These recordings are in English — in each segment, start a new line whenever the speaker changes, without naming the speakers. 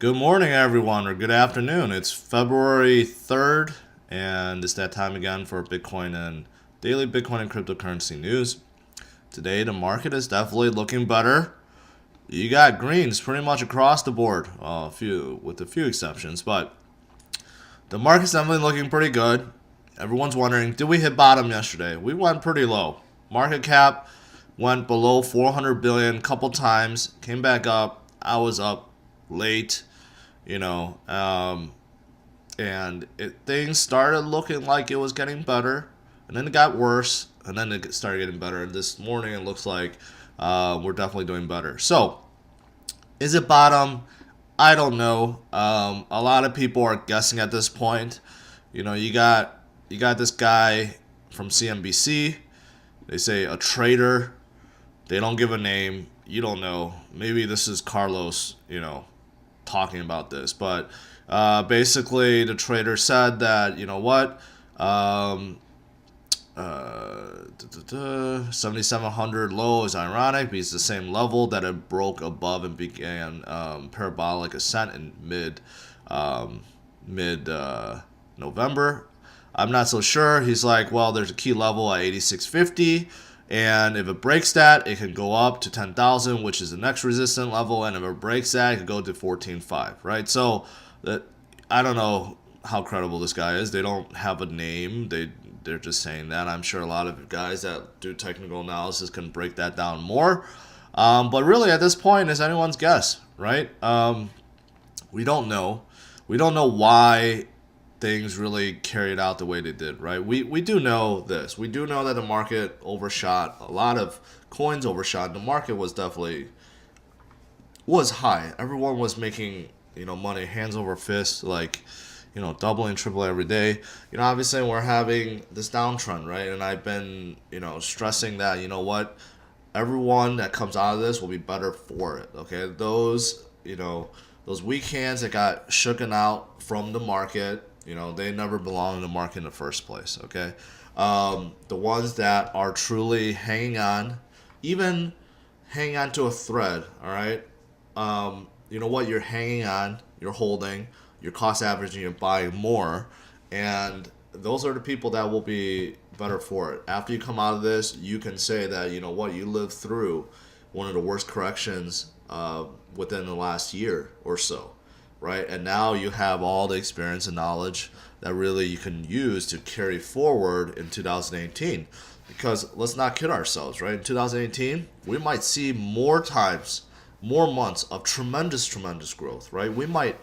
Good morning, everyone, or good afternoon. It's February 3rd, and it's that time again for Bitcoin and daily Bitcoin and cryptocurrency news. Today, the market is definitely looking better. You got greens pretty much across the board, with a few exceptions, but the market's definitely looking pretty good. Everyone's wondering, did we hit bottom yesterday? We went pretty low. Market cap went below 400 billion a couple times, came back up. I was up late, you know, and things started looking like it was getting better, and then it got worse, and then it started getting better. And this morning, it looks like we're definitely doing better. So, is it bottom? I don't know. A lot of people are guessing at this point. You got this guy from CNBC. They say a trader. They don't give a name. You don't know. Maybe this is Carlos, talking about this. But basically, the trader said that, 7,700 low is ironic because it's the same level that it broke above and began parabolic ascent in mid November. I'm not so sure. He's like, well, there's a key level at 8650. And if it breaks that, it can go up to 10,000, which is the next resistant level. And if it breaks that, it can go to 14.5, right? So I don't know how credible this guy is. They don't have a name. They're just saying that. I'm sure a lot of guys that do technical analysis can break that down more. But really, at this point, it's anyone's guess, right? We don't know. We don't know why things really carried out the way they did, right? We do know this. We do know that the market overshot. A lot of coins overshot. The market was high. Everyone was making, money hands over fist, like, doubling, tripling every day. Obviously we're having this downtrend, right? And I've been, stressing that, everyone that comes out of this will be better for it, okay? Those weak hands that got shooken out from the market, they never belong in the market in the first place, okay? The ones that are truly hanging on, even hanging on to a thread, all right? You're hanging on, you're holding, you're cost averaging, you're buying more, and those are the people that will be better for it. After you come out of this, you can say that, you lived through one of the worst corrections within the last year or so, right? And now you have all the experience and knowledge that really you can use to carry forward in 2018. Because let's not kid ourselves, right? In 2018, we might see more months of tremendous growth, right? We might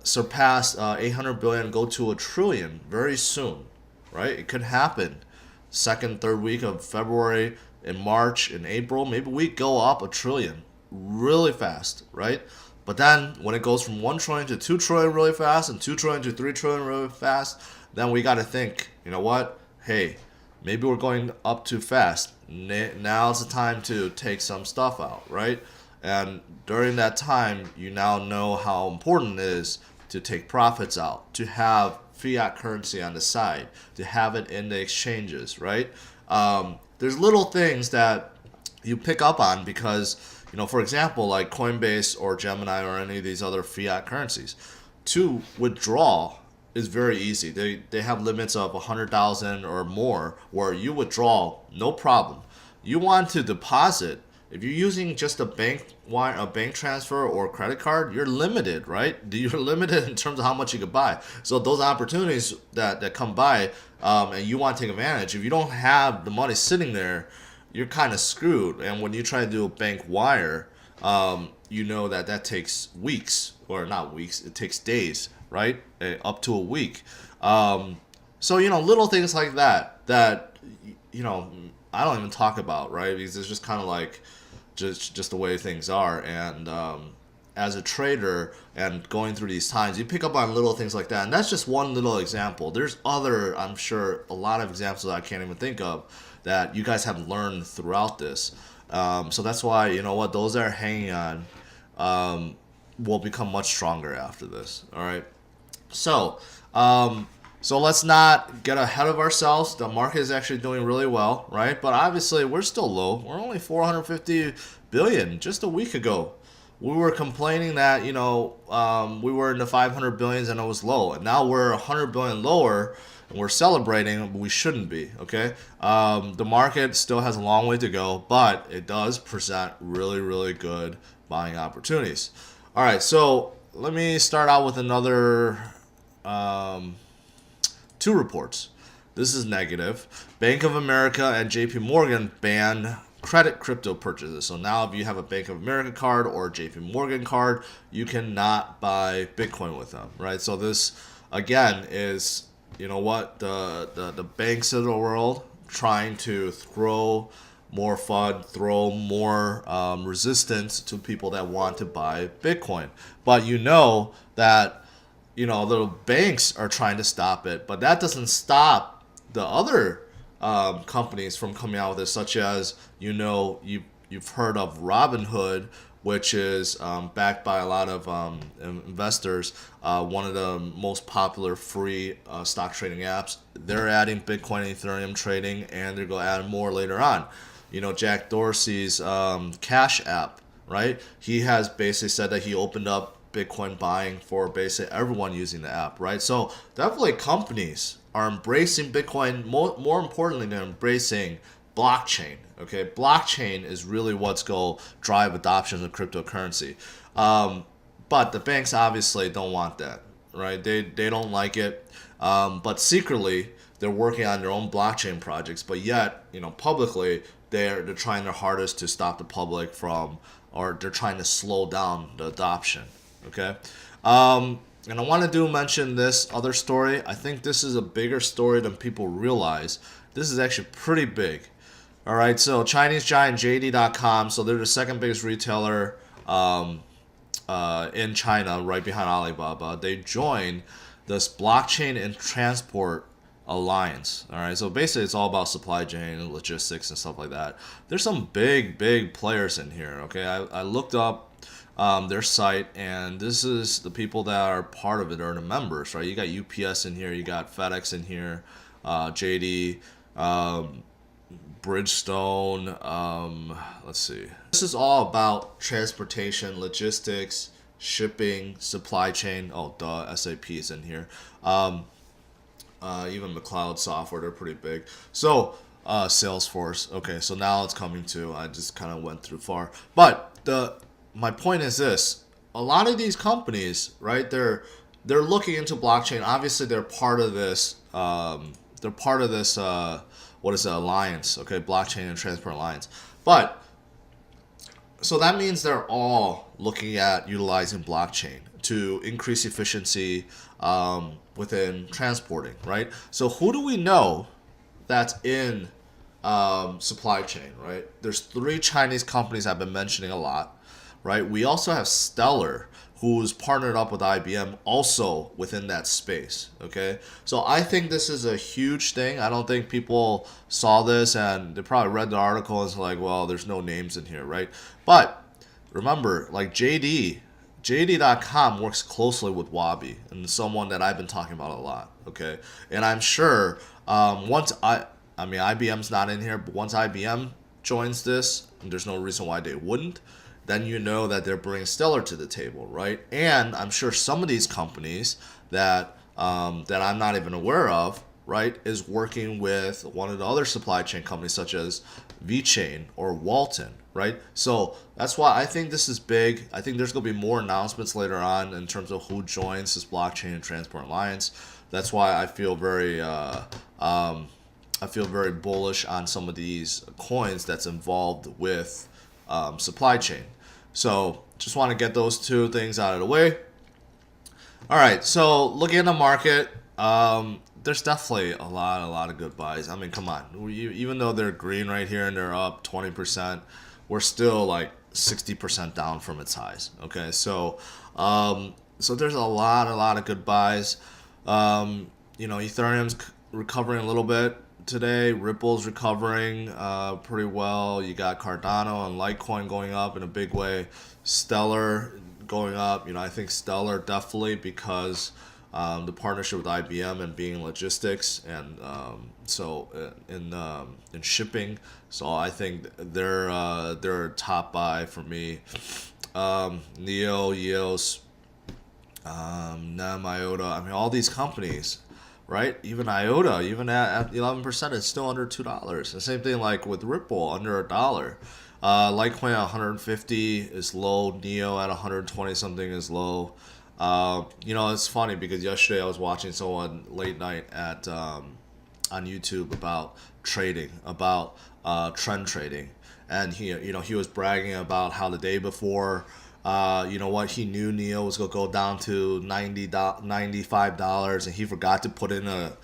surpass 800 billion, go to a trillion very soon, right? It could happen second, third week of February, in March, in April. Maybe we go up a trillion really fast, right? But then when it goes from 1 trillion to 2 trillion really fast and 2 trillion to 3 trillion really fast, then we got to think, hey, maybe we're going up too fast. Now's the time to take some stuff out, right? And during that time, you now know how important it is to take profits out, to have fiat currency on the side, to have it in the exchanges, right? There's little things that you pick up on because, for example, like Coinbase or Gemini or any of these other fiat currencies, to withdraw is very easy. They have limits of 100,000 or more where you withdraw, no problem. You want to deposit, if you're using just a bank transfer or credit card, you're limited, right? You're limited in terms of how much you could buy. So those opportunities that come by, and you want to take advantage, if you don't have the money sitting there, you're kind of screwed. And when you try to do a bank wire, that takes weeks, or not weeks, it takes days, right? Up to a week. So, little things like that, I don't even talk about, right? Because it's just kind of like, just the way things are. And as a trader and going through these times, you pick up on little things like that. And that's just one little example. There's other, I'm sure, a lot of examples I can't even think of that you guys have learned throughout this. So that's why, those that are hanging on will become much stronger after this. All right. So let's not get ahead of ourselves. The market is actually doing really well, right? But obviously, we're still low. We're only 450 billion just a week ago. we were complaining that we were in the 500 billions and it was low, and now we're 100 billion lower, and we're celebrating, but we shouldn't be. Okay, the market still has a long way to go, but it does present really, really good buying opportunities. All right, so let me start out with another um, two reports. This is negative. Bank of America and JP Morgan ban credit crypto purchases. So now if you have a Bank of America card or a JP Morgan card, you cannot buy Bitcoin with them, right? So this again is, the banks of the world trying to throw more FUD, throw more resistance to people that want to buy Bitcoin. But that the banks are trying to stop it, but that doesn't stop the other companies from coming out with it, such as you've heard of Robinhood, which is backed by a lot of investors. One of the most popular free stock trading apps. They're adding Bitcoin and Ethereum trading, and they're going to add more later on. Jack Dorsey's Cash app, right? He has basically said that he opened up Bitcoin buying for basically everyone using the app, right? So definitely companies are embracing Bitcoin. More importantly, they're embracing blockchain. Okay, blockchain is really what's going to drive adoption of cryptocurrency. But the banks obviously don't want that, right? They don't like it. But secretly, they're working on their own blockchain projects. But yet, publicly, they're trying their hardest to stop the public from, or they're trying to slow down the adoption. Okay. And I want to mention this other story. I think this is a bigger story than people realize. This is actually pretty big. All right. So Chinese giant JD.com. So they're the second biggest retailer in China, right behind Alibaba. They joined this blockchain and transport alliance. All right. So basically, it's all about supply chain and logistics and stuff like that. There's some big players in here. Okay. I looked up their site, and this is the people that are part of it, are the members, right? You got UPS in here, you got FedEx in here, JD, Bridgestone. Let's see. This is all about transportation, logistics, shipping, supply chain. Oh, duh, SAP is in here. Even McLeod Software, they're pretty big. So Salesforce. Okay, so now it's coming to. I just kind of went through far, but my point is this: a lot of these companies, right? They're looking into blockchain. Obviously, they're part of this. They're part of this. What is it? Alliance? Okay, blockchain and transport alliance. But so that means they're all looking at utilizing blockchain to increase efficiency within transporting, right? So who do we know that's in supply chain, right? There's 3 Chinese companies I've been mentioning a lot. Right. We also have Stellar, who's partnered up with IBM, also within that space. Okay. So I think this is a huge thing. I don't think people saw this and they probably read the article and it's like, well, there's no names in here, right? But remember, like JD.com works closely with Wabi, and someone that I've been talking about a lot. Okay. And I'm sure IBM's not in here, but once IBM joins this, and there's no reason why they wouldn't, then that they're bringing Stellar to the table, right? And I'm sure some of these companies that I'm not even aware of, right, is working with one of the other supply chain companies such as VeChain or Walton, right? So that's why I think this is big. I think there's going to be more announcements later on in terms of who joins this blockchain and transport alliance. That's why I feel very bullish on some of these coins that's involved with supply chain. So just want to get those 2 things out of the way. All right, so looking at the market, there's definitely a lot of good buys. I mean, come on, even though they're green right here and they're up 20%, we're still like 60% down from its highs. Okay, so there's a lot of good buys. Ethereum's recovering a little bit today. Ripple's recovering pretty well. You got Cardano and Litecoin going up in a big way. Stellar going up. I think Stellar definitely because the partnership with IBM and being logistics and in shipping. So I think they're a top buy for me. Neo, EOS, NEM, IOTA. I mean, all these companies, right? Even IOTA, even at 11%, it's still under $2. The same thing like with Ripple, under $1. Litecoin at 150 is low. Neo at 120 something is low. It's funny because yesterday I was watching someone late night at on YouTube about trading, about trend trading, and he was bragging about how the day before, he knew Neo was gonna go down to $95, and he forgot to put in a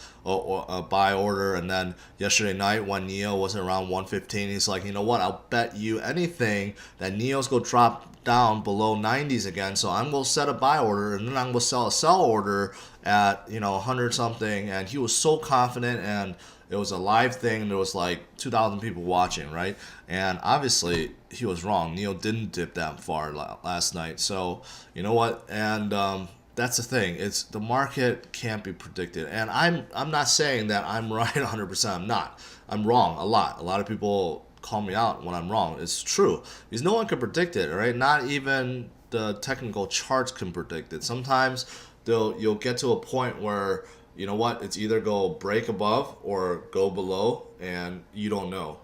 buy order, and then yesterday night when Neo was around 115, he's like, you know what, I'll bet you anything that Neo's gonna drop down below 90s again, so I'm gonna set a buy order, and then I'm gonna sell order at 100 something. And he was so confident, and it was a live thing. There was like 2,000 people watching, right? And obviously he was wrong. Neo didn't dip that far last night. So you know what? And that's the thing. It's the market can't be predicted. And I'm not saying that I'm right 100%. I'm not. I'm wrong a lot. A lot of people call me out when I'm wrong. It's true because no one can predict it, right? Not even the technical charts can predict it. Sometimes you'll get to a point where you know what, it's either go break above or go below, and you don't know.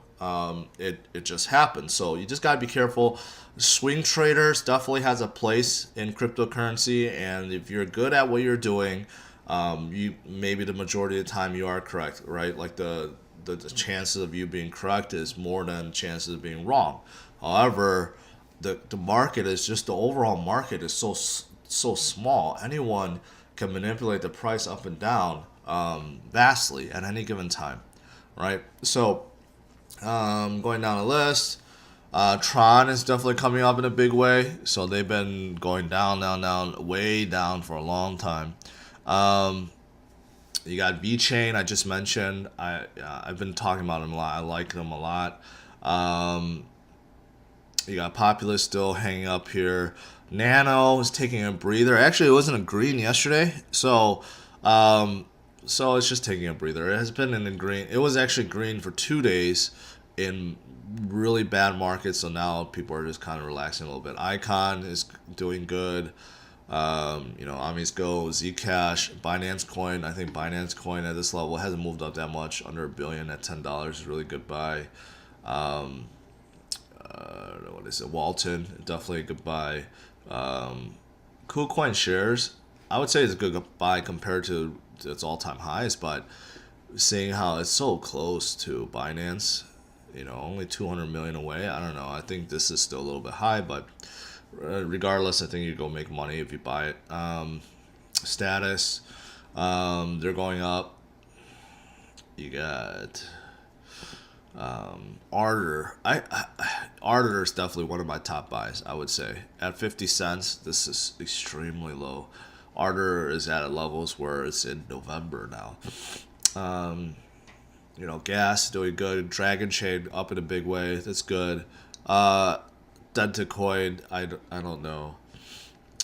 It just happens. So you just gotta be careful. Swing traders definitely has a place in cryptocurrency, and if you're good at what you're doing, you maybe the majority of the time you are correct, right? Like the chances of you being correct is more than chances of being wrong. However, the market is just, the overall market is so small. Anyone can manipulate the price up and down vastly at any given time, right? So going down the list, Tron is definitely coming up in a big way. So they've been going down, way down for a long time. You got VeChain, I just mentioned. I've been talking about them a lot. I like them a lot. You got Populous still hanging up here. Nano is taking a breather. Actually, it wasn't a green yesterday, so it's just taking a breather. It has been in the green. It was actually green for 2 days in really bad markets, so now people are just kind of relaxing a little bit. Icon is doing good. Amis Go, Zcash, Binance Coin. I think Binance Coin at this level hasn't moved up that much. Under $1 billion at $10 is really good buy. What is it? Walton, definitely a good buy. KuCoin shares, I would say it's a good buy compared to its all-time highs, but seeing how it's so close to Binance, only 200 million away. I don't know. I think this is still a little bit high, but regardless, I think you go make money if you buy it. Status, they're going up. You got Ardor. Ardor is definitely one of my top buys, I would say. At 50 cents, this is extremely low. Ardor is at levels where it's in November now. Gas doing good. Dragon Chain up in a big way. That's good. Litecoin, I don't know.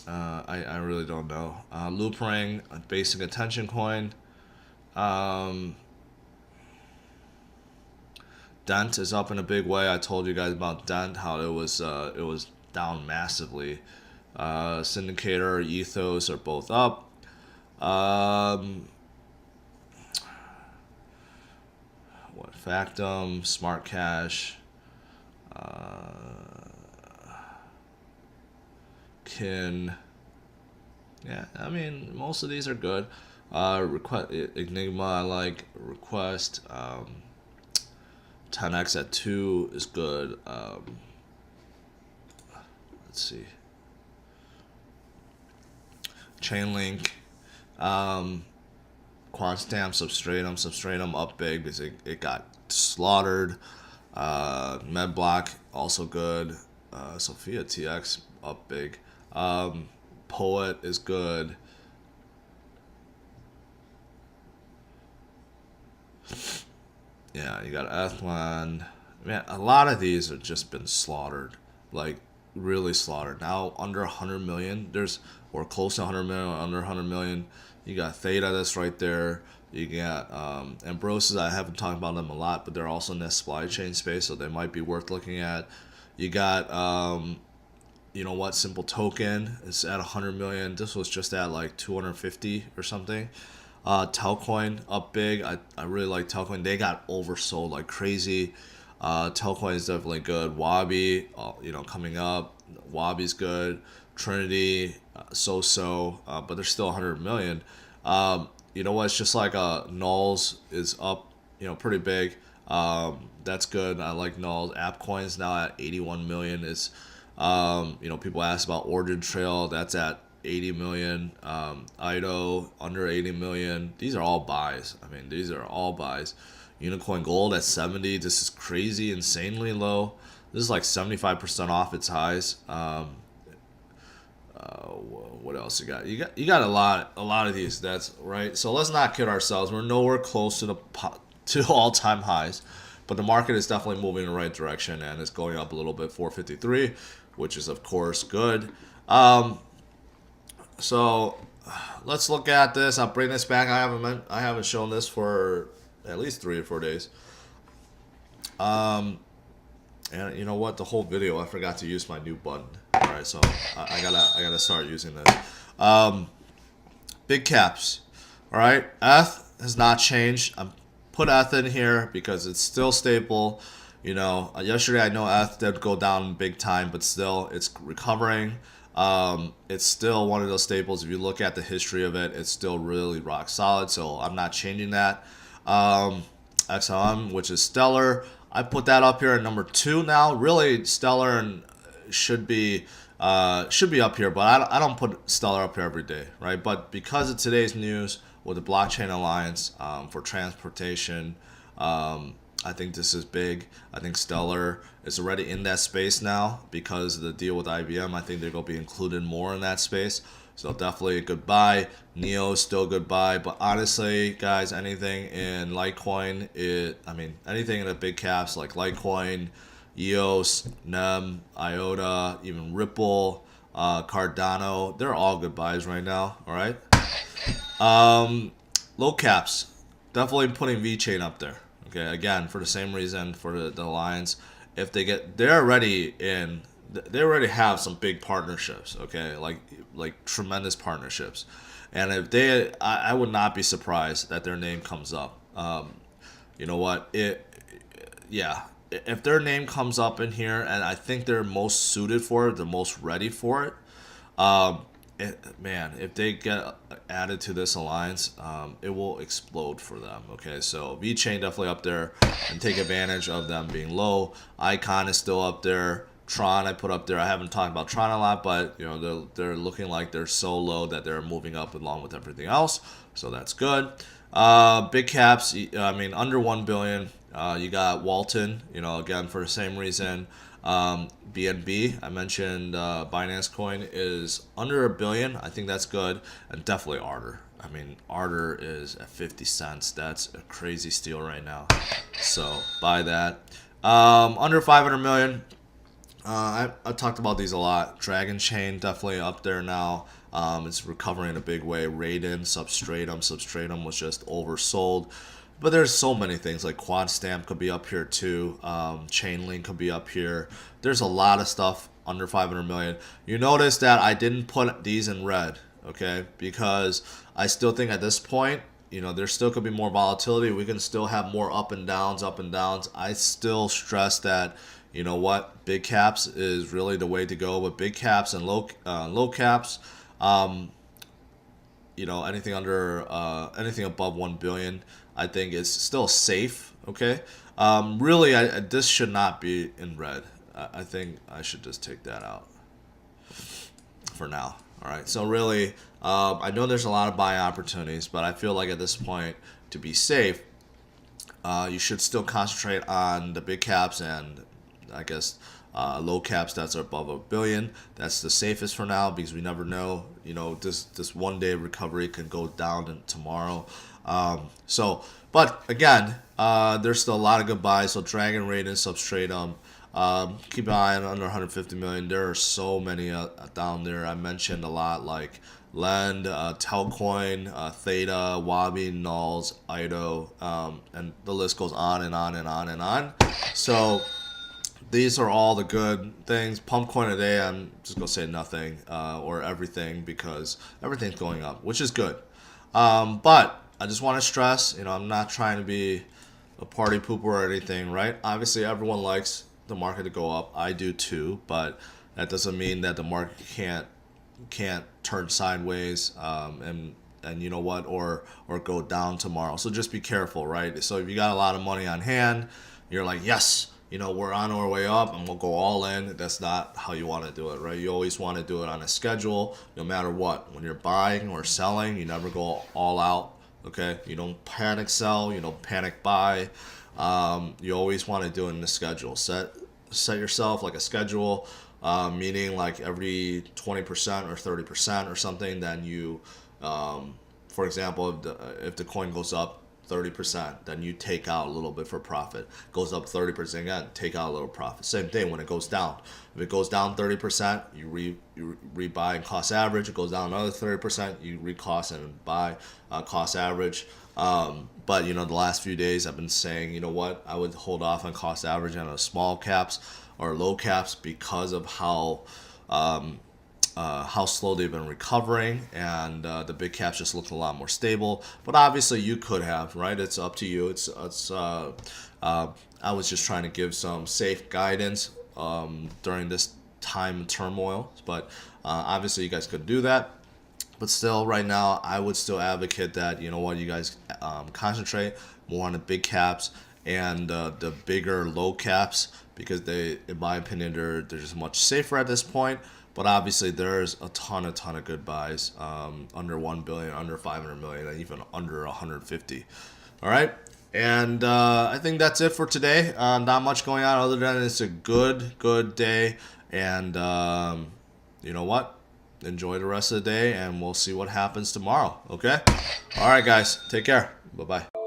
I really don't know. Loopring, basic attention coin. Dent is up in a big way. I told you guys about Dent, how it was down massively. Syndicator, Ethos are both up. Factum, Smart Cash, Kin. Yeah, I mean most of these are good. Enigma I like. Request. 10x at 2 is good. Let's see. Chainlink, Quantstamp, Substratum up big because it got slaughtered. MedBlock also good. Sophia TX up big. Poet is good. Yeah, you got Athlon. Man, a lot of these have just been slaughtered, like really slaughtered. Now under 100 million, or close to 100 million, under 100 million. You got Theta that's right there. You got Ambroses. I haven't talked about them a lot, but they're also in that supply chain space, so they might be worth looking at. You got You know what? Simple Token is at 100 million. This was just at like 250 or something. Telcoin up big. I really like Telcoin. They got oversold like crazy. Telcoin is definitely good. Wabi, coming up. Wabi's good. Trinity, but they're still 100 million. You know what? It's just like Nulls is up, pretty big. That's good. I like Nulls. AppCoin's now at 81 million. Is people ask about Origin Trail. That's at 80 million. IDO under 80 million. These are all buys. I mean, these are all buys. Unicoin Gold at 70. This is crazy, insanely low. This is like 75% off its highs. What else you got? You got a lot of these. That's right. So let's not kid ourselves. We're nowhere close to all-time highs, but the market is definitely moving in the right direction, and it's going up a little bit. 453, which is of course good. So let's look at this. I'll bring this back. I haven't shown this for at least 3 or 4 days. And you know what? The whole video, I forgot to use my new button. All right, so I gotta start using this. Big caps. All right, ETH has not changed. I'm put ETH in here because it's still stable. Yesterday I know ETH did go down big time, but still it's recovering. It's still one of those staples. If you look at the history of it, it's still really rock solid. So I'm not changing that. XLM, which is Stellar, I put that up here at number 2 now. Really, Stellar and should be up here, but I don't put Stellar up here every day, right? But because of today's news with the blockchain alliance for transportation, I think this is big. I think Stellar is already in that space now because of the deal with IBM. I think they're going to be included more in that space. So definitely a good buy. Neo is still a good buy. But honestly, guys, anything in Litecoin, anything in the big caps like Litecoin, EOS, NEM, IOTA, even Ripple, Cardano, they're all good buys right now. All right. Low caps, definitely putting VeChain up there. Okay, again, for the same reason for the alliance. If they already have some big partnerships. Okay, like tremendous partnerships, and if I would not be surprised that their name comes up. You know what? If their name comes up in here, and I think they're most suited for it, the most ready for it. If they get added to this alliance, it will explode for them. Okay, so VeChain definitely up there, and take advantage of them being low. Icon is still up there. Tron I put up there. I haven't talked about Tron a lot, but they're looking like they're so low that they're moving up along with everything else. So that's good. Big caps. Under 1 billion. You got Walton. Again for the same reason. BNB, I mentioned Binance Coin is under 1 billion. I think that's good, and definitely Arter. Arter is at 50 cents. That's a crazy steal right now. So buy that. Under 500 million. I talked about these a lot. Dragon Chain definitely up there now. It's recovering in a big way. Raiden, Substratum was just oversold. But there's so many things like QuadStamp could be up here too. Chainlink could be up here. There's a lot of stuff under 500 million. You notice that I didn't put these in red, okay? Because I still think at this point, there still could be more volatility. We can still have more up and downs. I still stress that, big caps is really the way to go. With big caps and low caps, anything anything above 1 billion, I think is still safe. Okay. Really, this should not be in red. I think I should just take that out for now. All right. So really, I know there's a lot of buy opportunities, but I feel like at this point, to be safe, you should still concentrate on the big caps and I guess low caps that's above 1 billion. That's the safest for now because we never know. This 1 day recovery can go down tomorrow. But again, there's still a lot of good buys. So Dragon, Raiden, Substratum. Keep an eye on under 150 million. There are so many down there. I mentioned a lot like Lend, Telcoin, Theta, Wabi, Nulls, IDO, and the list goes on and on and on and on. So these are all the good things. Pump coin today, I'm just gonna say nothing or everything, because everything's going up, which is good. But I just want to stress, I'm not trying to be a party pooper or anything, right? Obviously, everyone likes the market to go up. I do too, but that doesn't mean that the market can't turn sideways, and you know what, or go down tomorrow. So just be careful, right? So if you got a lot of money on hand, you're like, yes, we're on our way up and we'll go all in. That's not how you want to do it, right? You always want to do it on a schedule, no matter what. When you're buying or selling, you never go all out, okay? You don't panic sell, you don't panic buy. You always want to do it in the schedule. Set yourself like a schedule, meaning like every 20% or 30% or something, then you, for example, if the coin goes up 30%, then you take out a little bit for profit. Goes up 30% again, take out a little profit. Same thing when it goes down. If it goes down 30%, you rebuy and cost average. It goes down another 30%, you recost and buy cost average. But the last few days I've been saying, what, I would hold off on cost average on the small caps or low caps because of how slow they've been recovering, and the big caps just look a lot more stable. But obviously you could have, right? It's up to you. I was just trying to give some safe guidance during this time of turmoil, but obviously you guys could do that. But still, right now, I would still advocate that, you guys concentrate more on the big caps and the bigger low caps, because they, in my opinion, they're just much safer at this point. But obviously, there's a ton of good buys under 1 billion, under 500 million, and even under 150. All right. And I think that's it for today. Not much going on other than it's a good day. And you know what? Enjoy the rest of the day, and we'll see what happens tomorrow. Okay? All right, guys. Take care. Bye-bye.